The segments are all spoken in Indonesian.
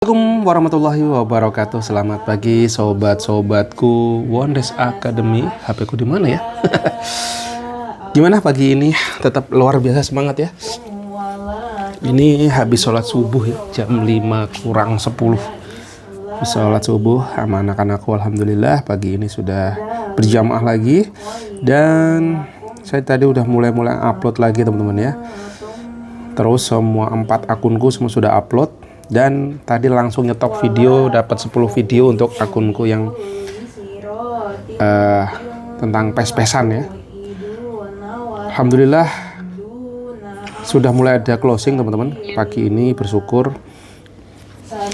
Assalamualaikum warahmatullahi wabarakatuh. Selamat pagi sobat-sobatku Wonders Academy. HP ku di mana ya? Gimana pagi ini? Tetap luar biasa semangat ya. Ini habis sholat subuh ya, jam 5 kurang 10. Habis sholat subuh sama anak-anakku, alhamdulillah pagi ini sudah berjamaah lagi. Dan saya tadi udah mulai upload lagi teman-teman ya. Terus semua 4 akunku semua sudah upload. Dan tadi langsung nyetok video, dapat 10 video untuk akunku yang tentang pes-pesan ya. Alhamdulillah sudah mulai ada closing teman-teman pagi ini, bersyukur.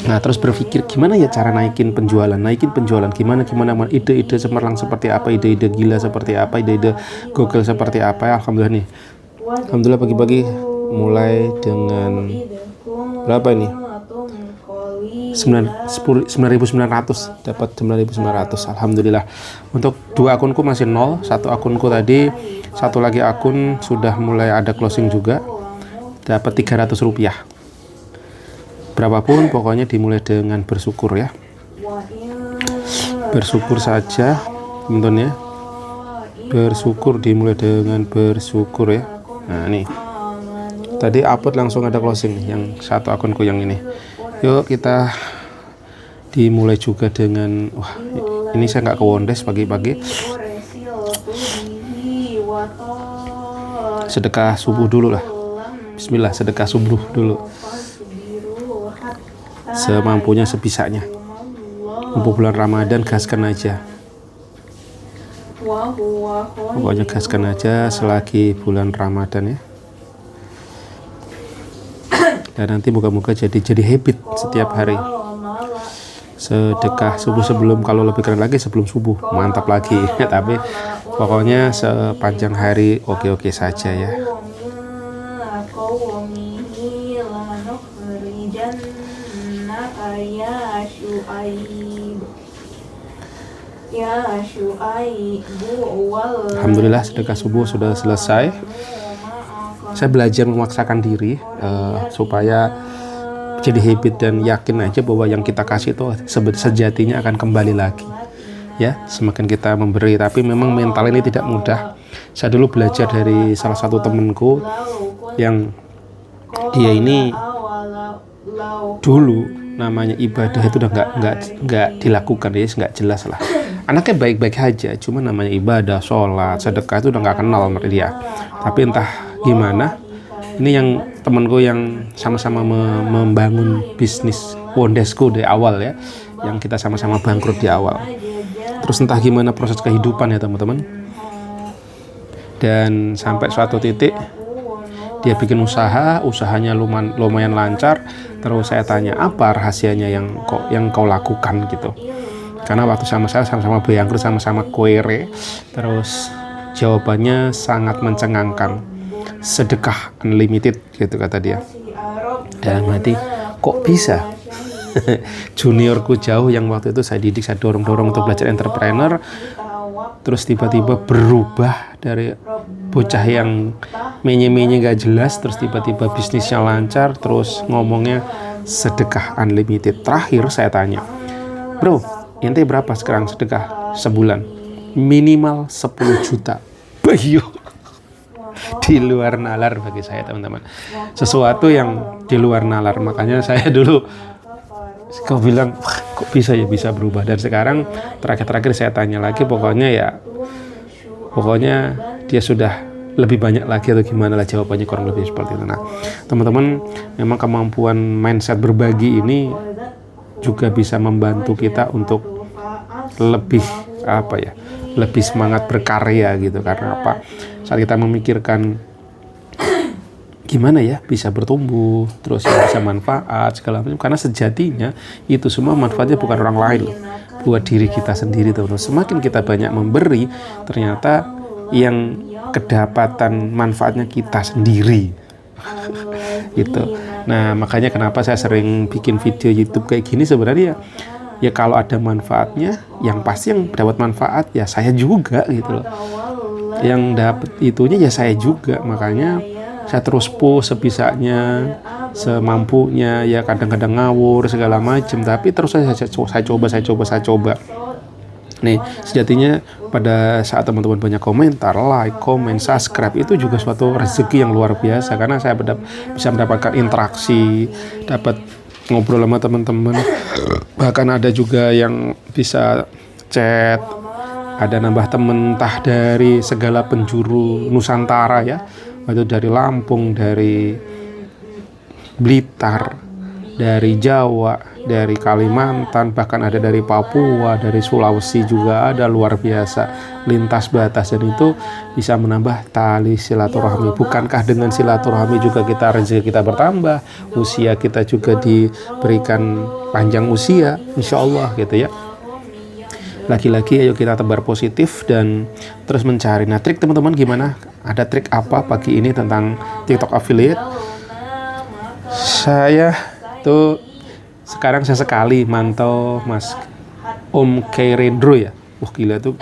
Nah terus berpikir gimana ya cara naikin penjualan gimana ide-ide cemerlang seperti apa, ide-ide gila seperti apa, ide-ide gokil seperti apa ya. Alhamdulillah pagi-pagi mulai dengan berapa ini? 9.900, dapat 9.900. Alhamdulillah. Untuk 2 akunku masih 0, 1 akunku tadi, 1 lagi akun sudah mulai ada closing juga, dapat 300 rupiah. Berapapun pokoknya dimulai dengan bersyukur ya, bersyukur saja teman-teman ya, bersyukur, dimulai dengan bersyukur ya. Nah nih tadi upload langsung ada closing yang 1 akunku yang ini. Yuk kita dimulai juga dengan, wah ini saya nggak ke Wonders pagi-pagi. Sedekah subuh dulu lah. Bismillah, sedekah subuh dulu. Semampunya, sebisanya. Mumpung bulan Ramadan, gaskan aja. Pokoknya gaskan aja selagi bulan Ramadan ya. Dan nanti moga-moga jadi habit setiap hari. Sedekah subuh sebelum, kalau lebih keren lagi sebelum subuh, mantap lagi. Tapi pokoknya sepanjang hari oke-oke saja ya. Alhamdulillah sedekah subuh sudah selesai. Saya belajar memaksakan diri supaya jadi habit dan yakin aja bahwa yang kita kasih itu sejatinya akan kembali lagi ya, semakin kita memberi. Tapi memang mental ini tidak mudah. Saya dulu belajar dari salah satu temanku yang dia ini dulu namanya ibadah itu udah nggak dilakukan ya, nggak jelas lah. Anaknya baik-baik aja, cuma namanya ibadah, sholat, sedekah itu udah nggak kenal sama dia. Tapi entah gimana, ini yang temanku yang sama-sama membangun bisnis Wondesku dari awal ya, yang kita sama-sama bangkrut di awal. Terus entah gimana proses kehidupan ya teman-teman. Dan sampai suatu titik dia bikin usahanya lumayan lancar. Terus saya tanya, apa rahasianya yang kau lakukan gitu? Karena waktu sama-sama bangkrut, sama-sama query. Terus jawabannya sangat mencengangkan. Sedekah unlimited gitu kata dia. Dalam hati, kok bisa? Juniorku jauh yang waktu itu saya didik, saya dorong untuk belajar entrepreneur, terus tiba-tiba berubah dari bocah yang menye-menye gak jelas, terus tiba-tiba bisnisnya lancar, terus ngomongnya sedekah unlimited. Terakhir saya tanya, bro, ente berapa sekarang sedekah sebulan? Minimal 10 juta. Bayu. Di luar nalar bagi saya teman-teman, sesuatu yang di luar nalar. Makanya saya dulu kau bilang kok bisa berubah. Dan sekarang terakhir saya tanya lagi, pokoknya dia sudah lebih banyak lagi atau gimana lah, jawabannya kurang lebih seperti itu. Nah teman-teman, memang kemampuan mindset berbagi ini juga bisa membantu kita untuk lebih lebih semangat berkarya gitu. Karena apa? Saat kita memikirkan gimana ya bisa bertumbuh, terus bisa manfaat segala macam, karena sejatinya itu semua manfaatnya bukan orang lain loh, buat diri kita sendiri teman-teman. Semakin kita banyak memberi, ternyata yang kedapatan manfaatnya kita sendiri. Gitu. Nah makanya kenapa saya sering bikin video YouTube kayak gini, sebenarnya ya kalau ada manfaatnya, yang pasti yang dapat manfaat ya saya juga gitu loh. Yang dapat itunya ya saya juga. Makanya saya terus push sebisanya, semampunya, ya kadang-kadang ngawur segala macam, tapi terus saya coba. Nih, sejatinya pada saat teman-teman banyak komentar, like, komen, subscribe, itu juga suatu rezeki yang luar biasa, karena saya bisa mendapatkan interaksi, dapat ngobrol sama teman-teman, bahkan ada juga yang bisa chat, ada nambah temen entah dari segala penjuru Nusantara ya, itu dari Lampung, dari Blitar, dari Jawa, dari Kalimantan, bahkan ada dari Papua, dari Sulawesi juga ada, luar biasa lintas batas, dan itu bisa menambah tali silaturahmi. Bukankah dengan silaturahmi juga rezeki kita bertambah, usia kita juga diberikan panjang usia, insya Allah gitu ya. Lagi-lagi ayo kita tebar positif dan terus mencari. Nah, trik teman-teman gimana? Ada trik apa pagi ini tentang TikTok affiliate? Saya tuh sekarang saya sekali mantau Mas Om Kairendro ya. Wah gila tuh,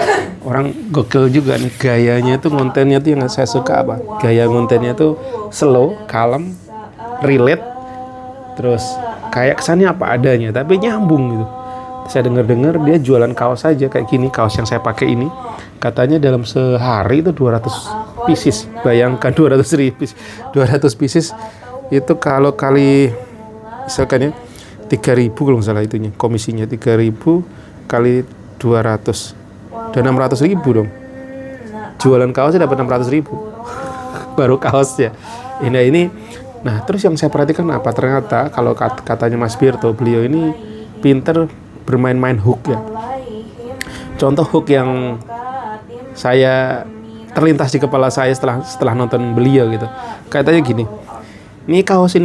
orang gokil juga nih, gayanya tuh, kontennya tuh yang saya suka apa? Gaya kontennya tuh slow, kalem, relate, terus kayak kesannya apa adanya, tapi nyambung gitu. Saya dengar dia jualan kaos aja kayak gini, kaos yang saya pakai ini. Katanya dalam sehari itu 200 pieces. Bayangkan 200 pieces itu kalau kali misalkan ya 3.000 kalau nggak salah itunya, komisinya 3.000 kali 200 udah 600.000 dong. Jualan kaosnya dapat 600.000 baru kaosnya. Nah terus yang saya perhatikan apa, ternyata kalau katanya Mas Birto, beliau ini pinter bermain-main hook ya. Contoh hook yang saya terlintas di kepala saya setelah nonton beliau gitu, katanya gini, ini kaos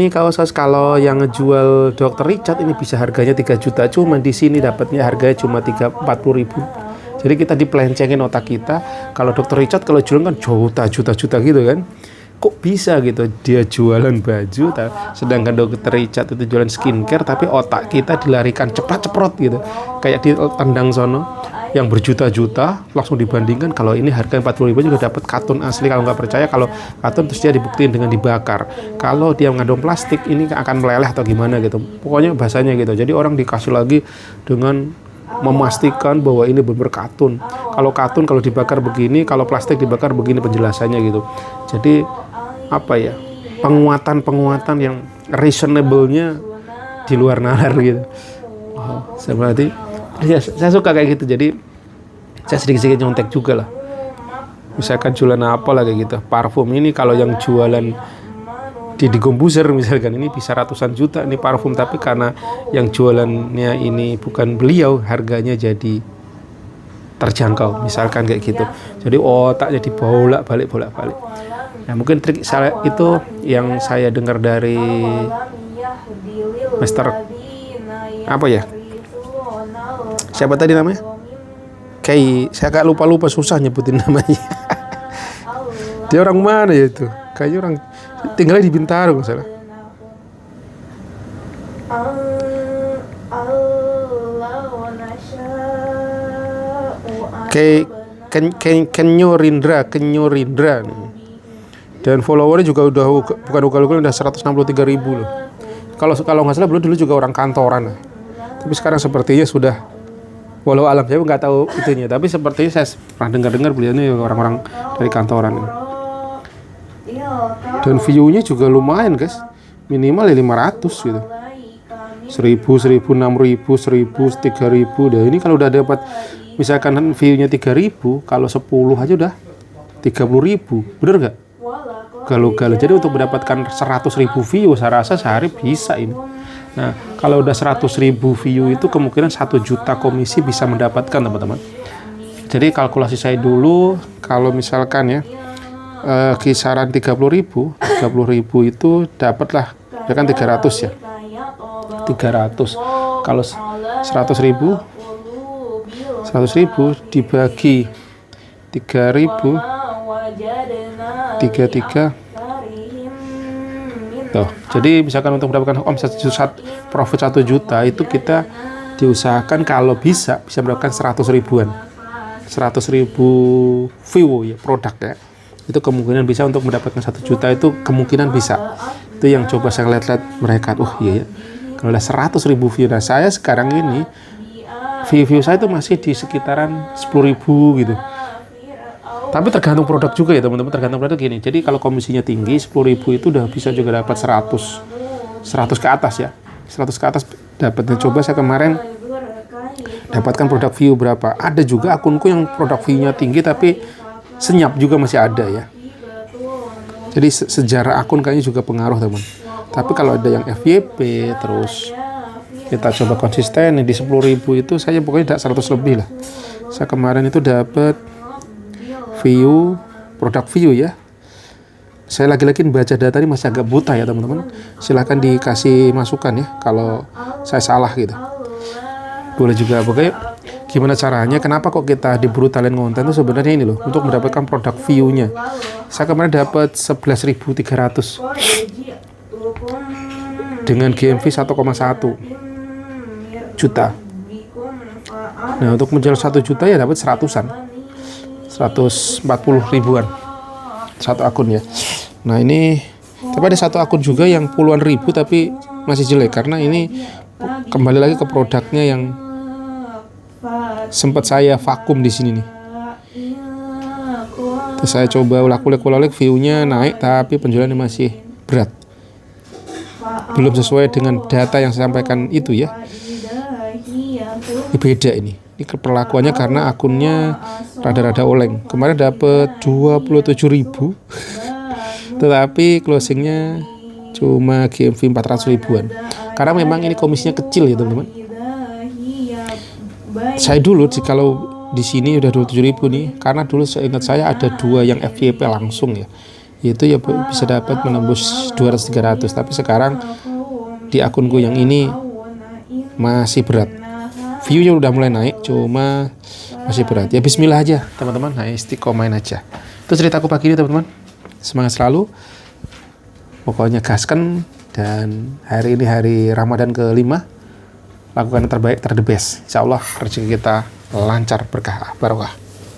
kalau yang ngejual Dr. Richard ini bisa harganya 3 juta, cuma di sini dapatnya harganya cuma 40.000. Jadi kita dipelencengin otak kita, kalau Dr. Richard kalau jualan kan juta gitu kan. Kok bisa gitu dia jualan baju, sedangkan Dr. Richard itu jualan skincare, tapi otak kita dilarikan ceprot gitu, kayak di tendang sono yang berjuta-juta, langsung dibandingkan kalau ini harga 40.000 juga dapat katun asli. Kalau nggak percaya, kalau katun terus dia dibuktiin dengan dibakar, kalau dia mengandung plastik ini akan meleleh atau gimana gitu, pokoknya bahasanya gitu. Jadi orang dikasih lagi dengan memastikan bahwa ini benar katun. Kalau dibakar begini, kalau plastik dibakar begini penjelasannya gitu. Jadi apa ya, penguatan yang reasonable-nya di luar nalar gitu. Saya suka kayak gitu. Jadi saya sedikit-sedikit nyontek juga lah. Misalkan jualan apa lah kayak gitu, parfum ini kalau yang jualan di Gombuser misalkan ini bisa ratusan juta ini parfum, tapi karena yang jualannya ini bukan beliau, harganya jadi terjangkau misalkan kayak gitu. Jadi otaknya dibolak-balik. Nah, mungkin trik saya itu yang saya dengar dari Master apa ya? Siapa tadi namanya? Saya agak lupa susah nyebutin namanya. Dia orang mana ya itu? Kayaknya orang tinggalnya di Bintaro nggak salah. Kenyo Rindra nih. Dan followernya juga bukan udah 163.000 loh. Kalau nggak salah dulu juga orang kantoran, tapi sekarang sepertinya sudah, walau alam saya nggak tahu itunya, tapi sepertinya saya pernah dengar beliau ini orang-orang dari kantoran. Dan view-nya juga lumayan guys, minimal 500 gitu, 1.000, 6.000, 1.000, 3.000. Dan ini kalau udah dapat misalkan view-nya 3.000, kalau 10 aja udah 30.000, bener nggak? Galau-galau. Jadi untuk mendapatkan 100.000 view, saya rasa sehari bisa ini. Nah, kalau udah 100.000 view itu kemungkinan 1 juta komisi bisa mendapatkan teman-teman. Jadi kalkulasi saya dulu, kalau misalkan ya kisaran 30.000 itu dapatlah ya kan 300 ya. 300 kalau 100.000 dibagi 3.000 33 tuh. Jadi misalkan untuk mendapatkan omset profit 1 juta itu kita diusahakan kalau bisa mendapatkan 100 ribu view ya produk ya. itu kemungkinan bisa untuk mendapatkan 1 juta, itu kemungkinan bisa. Itu yang coba saya lihat-lihat mereka, iya ya, kalau udah 100.000 view. Nah saya sekarang ini view saya itu masih di sekitaran 10.000 gitu. Tapi tergantung produk juga ya teman-teman, tergantung produk gini. Jadi kalau komisinya tinggi, 10.000 itu udah bisa juga dapat 100 ke atas ya. 100 ke atas dapatnya. Coba saya kemarin dapatkan produk view berapa. Ada juga akunku yang produk view-nya tinggi tapi senyap juga masih ada ya. Jadi sejarah akun kayaknya juga pengaruh teman. Tapi kalau ada yang FYP terus kita coba konsisten di 10.000 itu saya pokoknya tidak 100 lebih lah. Saya kemarin itu dapat view, produk view ya. Saya lagi-lagi baca data ini masih agak buta ya teman-teman. Silahkan dikasih masukan ya kalau saya salah gitu. Boleh juga, pokoknya gimana caranya, kenapa kok kita diburu talent konten itu sebenarnya ini loh, untuk mendapatkan produk view-nya. Saya kemarin dapat 11.300 dengan GMV 1,1 juta. Nah untuk menjual 1 juta ya dapat 140 ribuan satu akun ya. Nah ini tapi ada satu akun juga yang puluhan ribu tapi masih jelek, karena ini kembali lagi ke produknya yang sempat saya vakum di sini nih. Terus saya coba ulek-ulek view-nya naik tapi penjualannya masih berat, belum sesuai dengan data yang saya sampaikan itu ya. Ini beda ini perlakuannya karena akunnya rada-rada oleng. Kemarin dapat 27.000 tetapi closingnya cuma GMV 400 ribuan, karena memang ini komisinya kecil ya teman-teman. Saya dulu kalau di sini udah 27.000 nih, karena dulu seingat saya ada 2 yang FYP langsung ya, itu ya bisa dapat menembus 200-300. Tapi sekarang di akunku yang ini masih berat, view-nya udah mulai naik cuma masih berat ya. Bismillah aja teman-teman, nah istiqomain aja. Itu ceritaku pagi ini teman-teman, semangat selalu, pokoknya gaskan. Dan hari ini hari Ramadan ke-5, lakukan yang terbaik, the best. Insya Allah rezeki kita lancar, berkah, barokah.